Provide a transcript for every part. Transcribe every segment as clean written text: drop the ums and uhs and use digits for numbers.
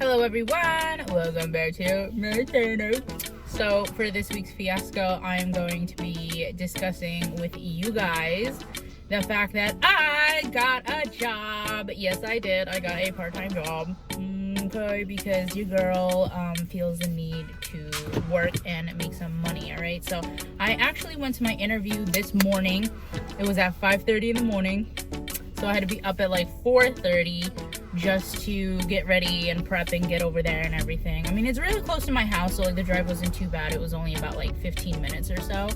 Hello everyone, welcome back to my channel. So for this week's fiasco, I am going to be discussing with you guys the fact that I got a job. Yes, I did. I got a part-time job. Okay, because your girl feels the need to work and make some money. All right, so I actually went to my interview this morning. It was at 5:30 in the morning, so I had to be up at like 4:30 just to get ready and prep and get over there and everything. I mean, it's really close to my house, so like the drive wasn't too bad. It was only about like 15 minutes or so.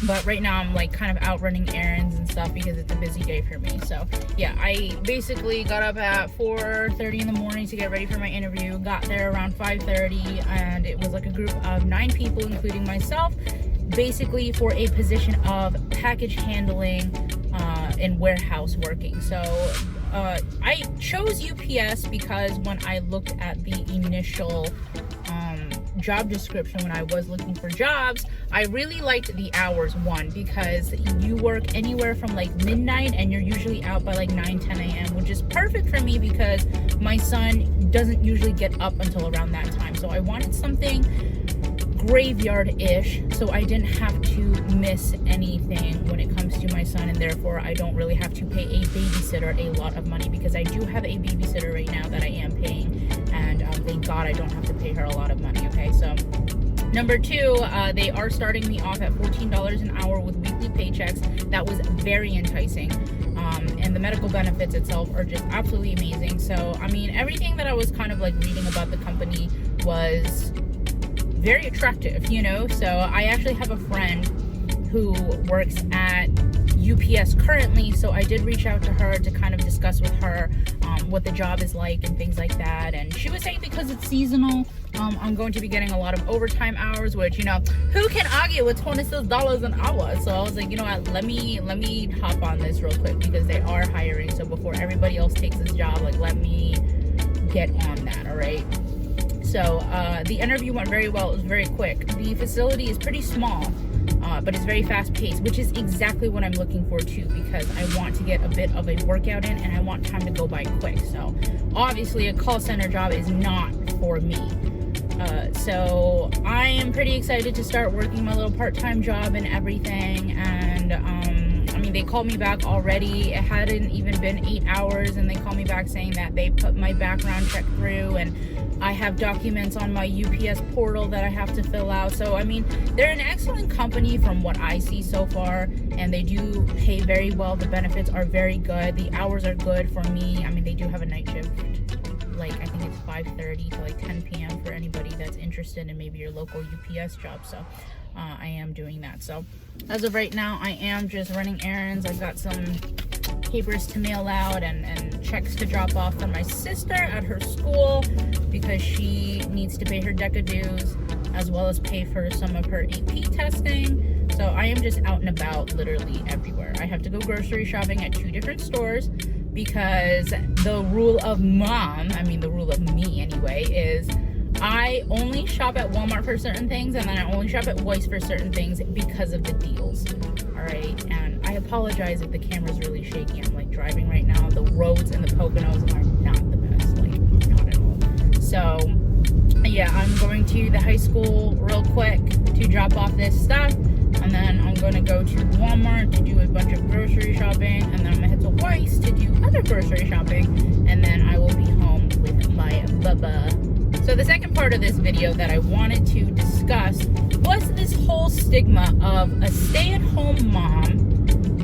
But right now I'm like kind of out running errands and stuff because it's a busy day for me. So yeah, I basically got up at 4:30 in the morning to get ready for my interview. Got there around 5:30, and it was like a group of 9 people, including myself, basically for a position of package handling in warehouse working. So I chose UPS because when I looked at the initial job description when I was looking for jobs, I really liked the hours. One, because you work anywhere from like midnight and you're usually out by like 9-10 a.m., which is perfect for me because my son doesn't usually get up until around that time. So I wanted something graveyard-ish so I didn't have to miss anything when it comes to my son, and therefore I don't really have to pay a babysitter a lot of money, because I do have a babysitter right now that I am paying, and thank God I don't have to pay her a lot of money. Okay, so number 2, they are starting me off at $14 an hour with weekly paychecks. That was very enticing. And the medical benefits itself are just absolutely amazing. So I mean, everything that I was kind of like reading about the company was very attractive, you know. So I actually have a friend who works at UPS currently, so I did reach out to her to kind of discuss with her what the job is like and things like that. And she was saying because it's seasonal, I'm going to be getting a lot of overtime hours, which, you know, who can argue with $26 an hour? So I was like, you know what, let me hop on this real quick because they are hiring. So before everybody else takes this job, like, let me get on that. All right. So the interview went very well. It was very quick. The facility is pretty small, but it's very fast paced, which is exactly what I'm looking for too, because I want to get a bit of a workout in and I want time to go by quick. So obviously a call center job is not for me. So I am pretty excited to start working my little part-time job and everything. And I mean, they called me back already. It hadn't even been 8 hours, and they called me back saying that they put my background check through, and I have documents on my UPS portal that I have to fill out. So I mean, they're an excellent company from what I see so far, and they do pay very well. The benefits are very good. The hours are good for me. I mean, they do have a night shift, like I think it's 5:30 to like 10 p.m. for anybody that's interested in maybe your local UPS job. So I am doing that. So as of right now, I am just running errands. I've got some papers to mail out and checks to drop off for my sister at her school because she needs to pay her DECA dues as well as pay for some of her AP testing. So I am just out and about literally everywhere. I have to go grocery shopping at 2 different stores because the rule of mom, I mean the rule of me anyway, is I only shop at Walmart for certain things, and then I only shop at Weis for certain things because of the deals. All right, and I apologize if the camera's really shaky. I'm like driving right now. The roads in the Poconos are not the best, like not at all. So yeah, I'm going to the high school real quick to drop off this stuff, and then I'm going to go to Walmart to do a bunch of grocery shopping, and then I'm gonna head to Weis to do other grocery shopping, and then I will be home with my bubba. So the second part of this video that I wanted to discuss was this whole stigma of a stay-at-home mom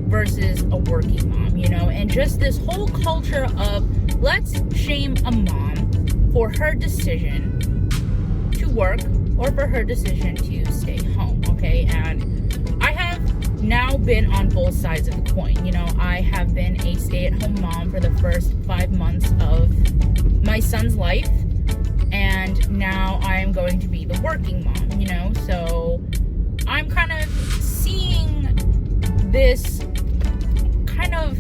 versus a working mom, you know, and just this whole culture of let's shame a mom for her decision to work or for her decision to stay home, okay? And I have now been on both sides of the coin. You know, I have been a stay-at-home mom for the first 5 months of my son's life, and now I'm going to be the working mom, you know? So I'm kind of seeing this kind of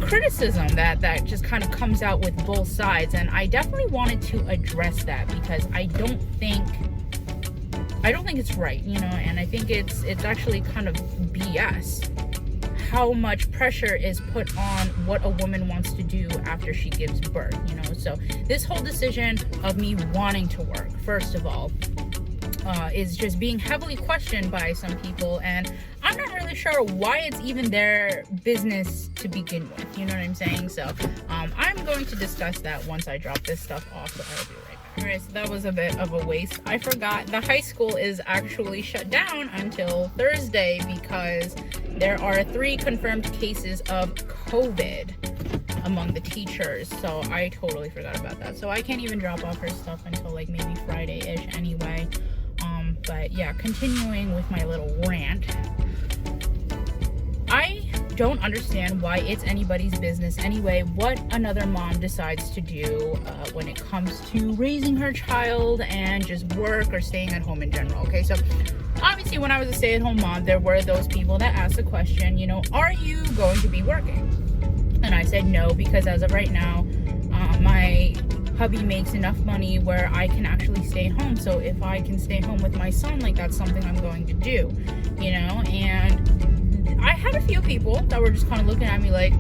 criticism that just kind of comes out with both sides, and I definitely wanted to address that because I don't think it's right, you know, and I think it's actually kind of BS how much pressure is put on what a woman wants to do after she gives birth, you know. So this whole decision of me wanting to work, first of all, is just being heavily questioned by some people, and I'm not really sure why it's even their business to begin with, you know what I'm saying? So I'm going to discuss that once I drop this stuff off, so I'll be right back. Alright, so that was a bit of a waste. I forgot the high school is actually shut down until Thursday because there are 3 confirmed cases of COVID among the teachers, so I totally forgot about that. So I can't even drop off her stuff until like maybe Friday-ish anyway. But yeah, continuing with my little rant, I don't understand why it's anybody's business anyway what another mom decides to do when it comes to raising her child and just work or staying at home in general. Okay, so obviously when I was a stay-at-home mom, there were those people that asked the question, you know, are you going to be working? And I said no, because as of right now, my hubby makes enough money where I can actually stay home. So if I can stay home with my son, like, that's something I'm going to do, you know. And I had a few people that were just kind of looking at me like,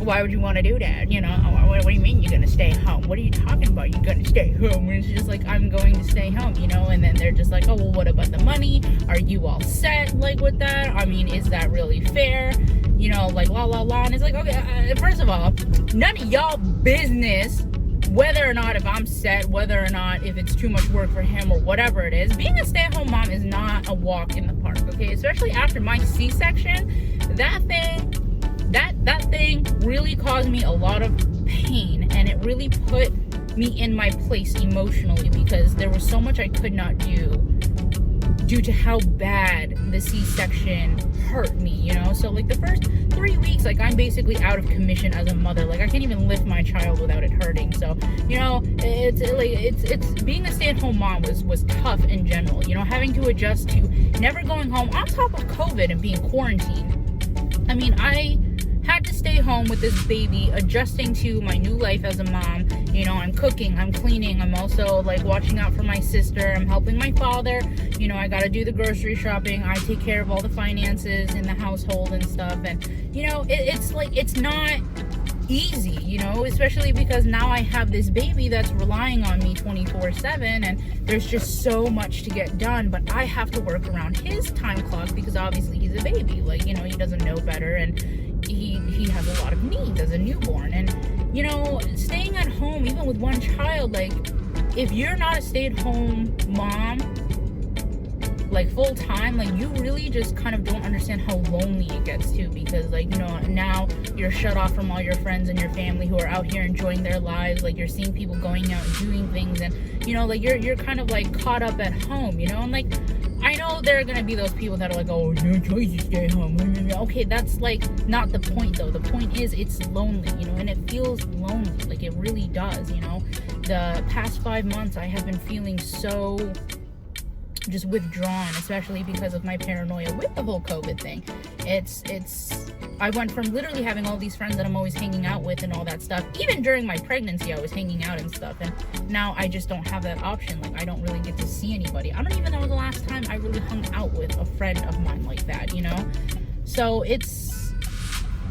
why would you want to do that? You know, what do you mean you're going to stay home? What are you talking about? You're going to stay home? And it's just like, I'm going to stay home, you know. And then they're just like, oh, well, what about the money? Are you all set, like, with that? I mean, is that really fair? You know, like, la la la. And it's like, okay, first of all, none of y'all business whether or not if I'm set, whether or not if it's too much work for him or whatever it is. Being a stay-at-home mom is not a walk in the park, okay? Especially after my C-section, that thing really caused me a lot of pain, and it really put me in my place emotionally because there was so much I could not do due to how bad the C-section hurt me, you know. So like the first 3 weeks, like, I'm basically out of commission as a mother. Like, I can't even lift my child without it hurting. So, you know, it's being a stay-at-home mom was tough in general, you know, having to adjust to never going home on top of COVID and being quarantined. I mean, I had to stay home with this baby, adjusting to my new life as a mom. You know, I'm cooking, I'm cleaning, I'm also like watching out for my sister, I'm helping my father. You know, I gotta do the grocery shopping, I take care of all the finances in the household and stuff. And you know, it's like, it's not easy, you know, especially because now I have this baby that's relying on me 24/7, and there's just so much to get done. But I have to work around his time clock because obviously he's a baby, like, you know, he doesn't know better, and he has a lot of needs as a newborn. And you know, staying at home even with one child, like, if you're not a stay-at-home mom like full time, like, you really just kind of don't understand how lonely it gets too, because like, you know, now you're shut off from all your friends and your family who are out here enjoying their lives. Like, you're seeing people going out and doing things, and you know, like, you're kind of like caught up at home, you know. And like, I know there are gonna be those people that are like, oh, no choice to stay home. Okay, that's like not the point though. The point is it's lonely, you know, and it feels lonely, like it really does, you know. The past 5 months I have been feeling so just withdrawn, especially because of my paranoia with the whole COVID thing. I went from literally having all these friends that I'm always hanging out with and all that stuff. Even during my pregnancy, I was hanging out and stuff, and now I just don't have that option. Like, I don't really get to see anybody. I don't even know the last time I really hung out with a friend of mine like that, you know. So it's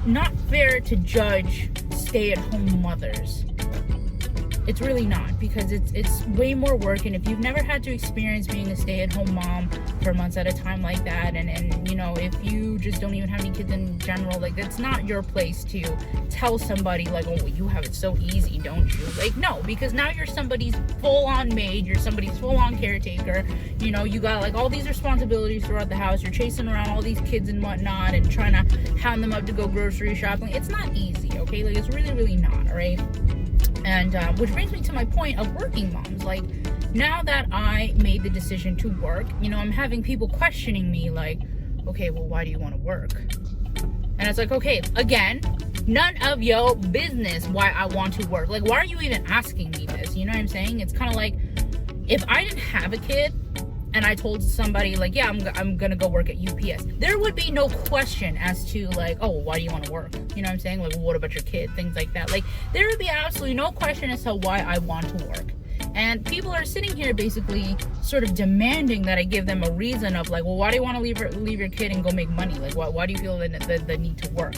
not fair to judge stay-at-home mothers. It's really not, because it's way more work. And if you've never had to experience being a stay-at-home mom for months at a time like that, and you know, if you just don't even have any kids in general, like, it's not your place to tell somebody like, oh, you have it so easy, don't you? Like, no, because now you're somebody's full-on maid, you're somebody's full-on caretaker, you know, you got like all these responsibilities throughout the house, you're chasing around all these kids and whatnot and trying to hound them up to go grocery shopping. It's not easy, okay? Like, it's really, really not, all right? And which brings me to my point of working moms. Like, now that I made the decision to work, you know, I'm having people questioning me like, okay, well, why do you want to work? And it's like, okay, again, none of your business why I want to work. Like, why are you even asking me this? You know what I'm saying? It's kind of like, if I didn't have a kid and I told somebody like, yeah, I'm gonna go work at UPS, there would be no question as to like, oh, why do you want to work? You know what I'm saying? Like, what about your kid? Things like that. Like, there would be absolutely no question as to why I want to work. And people are sitting here basically sort of demanding that I give them a reason of like, well, why do you want to leave your kid and go make money? Like, why do you feel the need to work?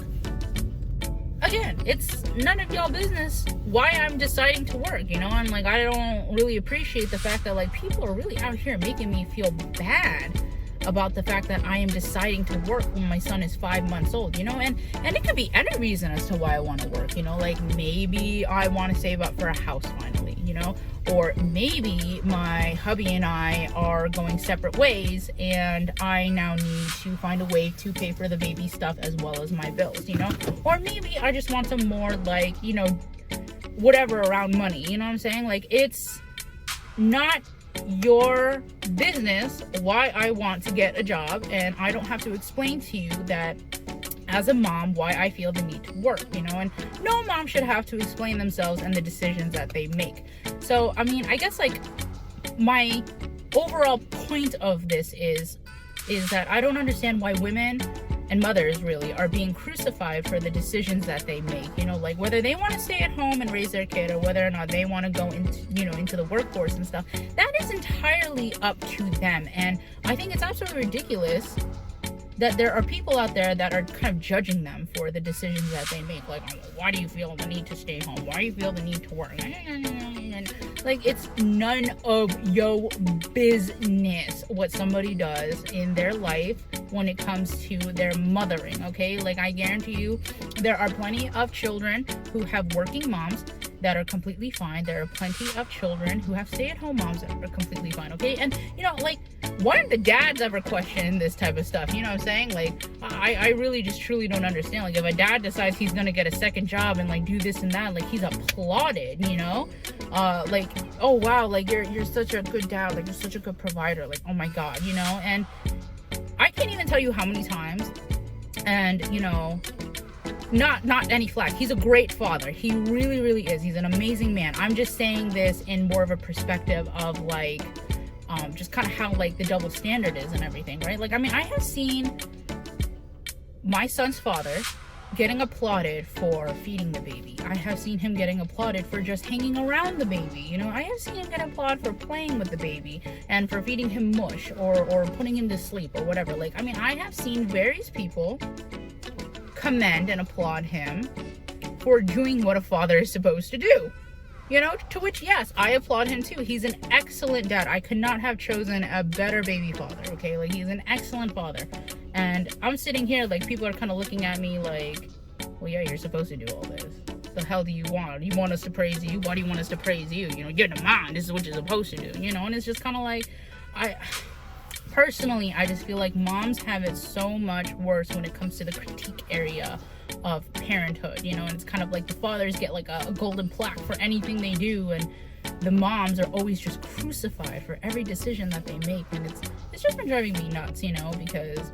Again, it's none of y'all business why I'm deciding to work, you know? And like, I don't really appreciate the fact that like people are really out here making me feel bad about the fact that I am deciding to work when my son is 5 months old, you know? And it could be any reason as to why I want to work, you know? Like maybe I want to save up for a house finally, you know? Or maybe my hubby and I are going separate ways and I now need to find a way to pay for the baby stuff as well as my bills, you know? Or maybe I just want some more like, you know, whatever around money, you know what I'm saying? Like, it's not your business why I want to get a job, and I don't have to explain to you that as a mom why I feel the need to work, you know? And no mom should have to explain themselves and the decisions that they make. So I mean, I guess like my overall point of this is that I don't understand why women and mothers really are being crucified for the decisions that they make, you know, like whether they want to stay at home and raise their kid or whether or not they want to go into, you know, into the workforce and stuff. That is entirely up to them. And I think it's absolutely ridiculous that there are people out there that are kind of judging them for the decisions that they make. Like, why do you feel the need to stay home? Why do you feel the need to work? And like, it's none of your business what somebody does in their life when it comes to their mothering, okay? Like, I guarantee you there are plenty of children who have working moms that are completely fine. There are plenty of children who have stay-at-home moms that are completely fine, okay? And, you know, like, why aren't the dads ever questioning this type of stuff? You know what I'm saying? Like, I really just truly don't understand. Like, if a dad decides he's gonna get a second job and, like, do this and that, like, he's applauded, you know? Like, oh, wow, like, you're such a good dad. Like, you're such a good provider. Like, oh, my God, you know? And I can't even tell you how many times, and, you know, not any flack. He's a great father. He really, really is. He's an amazing man. I'm just saying this in more of a perspective of like, just kind of how like the double standard is and everything, right? Like, I mean, I have seen my son's father getting applauded for feeding the baby. I have seen him getting applauded for just hanging around the baby. You know, I have seen him get applauded for playing with the baby and for feeding him mush or putting him to sleep or whatever. Like, I mean, I have seen various people commend and applaud him for doing what a father is supposed to do, you know, to which, yes, I applaud him too. He's an excellent dad. I could not have chosen a better baby father, okay? Like, he's an excellent father. And I'm sitting here, like, people are kind of looking at me like, well, yeah, you're supposed to do all this. The hell do you want? You want us to praise you? Why do you want us to praise you? You know, you're the mom. This is what you're supposed to do, you know? And it's just kind of like, personally, I just feel like moms have it so much worse when it comes to the critique area of parenthood, you know? And it's kind of like the fathers get like a golden plaque for anything they do, and the moms are always just crucified for every decision that they make. And it's just been driving me nuts, you know, because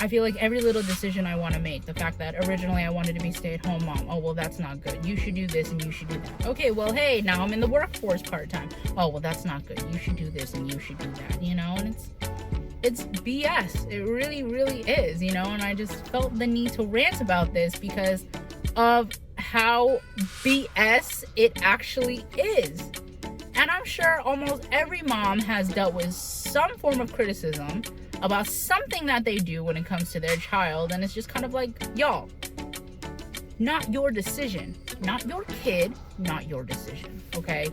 I feel like every little decision I want to make, the fact that originally I wanted to be stay-at-home mom, oh, well, that's not good. You should do this and you should do that. Okay, well, hey, now I'm in the workforce part-time. Oh, well, that's not good. You should do this and you should do that, you know? And it's BS. It really, really is, you know? And I just felt the need to rant about this because of how BS it actually is. And I'm sure almost every mom has dealt with some form of criticism about something that they do when it comes to their child, and it's just kind of like, y'all, not your decision, not your kid, not your decision, okay?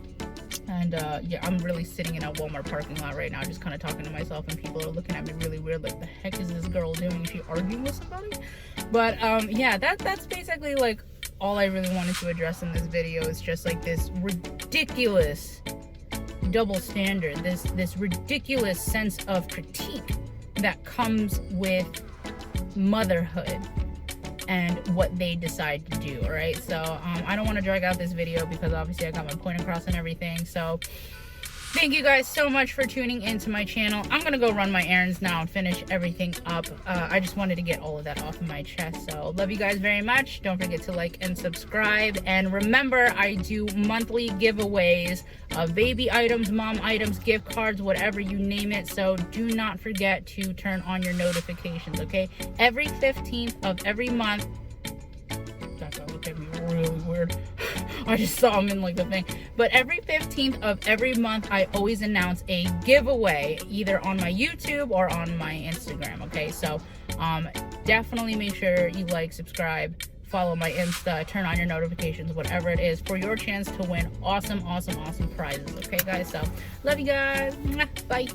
And yeah, I'm really sitting in a Walmart parking lot right now, just kind of talking to myself, and people are looking at me really weird, like, the heck is this girl doing? Is she arguing with somebody? But yeah, that's basically like all I really wanted to address in this video. Is just like this ridiculous double standard, this ridiculous sense of critique that comes with motherhood and what they decide to do. All right, so I don't want to drag out this video because obviously I got my point across and everything. So thank you guys so much for tuning into my channel. I'm gonna go run my errands now and finish everything up. I just wanted to get all of that off of my chest. So love you guys very much. Don't forget to like and subscribe, and remember, I do monthly giveaways of baby items, mom items, gift cards, whatever you name it. So do not forget to turn on your notifications, okay? Every 15th of every month, that guy looked at me really weird. I just saw them in like the thing. But every 15th of every month, I always announce a giveaway either on my YouTube or on my Instagram. Okay, so definitely make sure you like, subscribe, follow my Insta, turn on your notifications, whatever it is, for your chance to win awesome prizes. Okay, guys, so love you guys. Bye.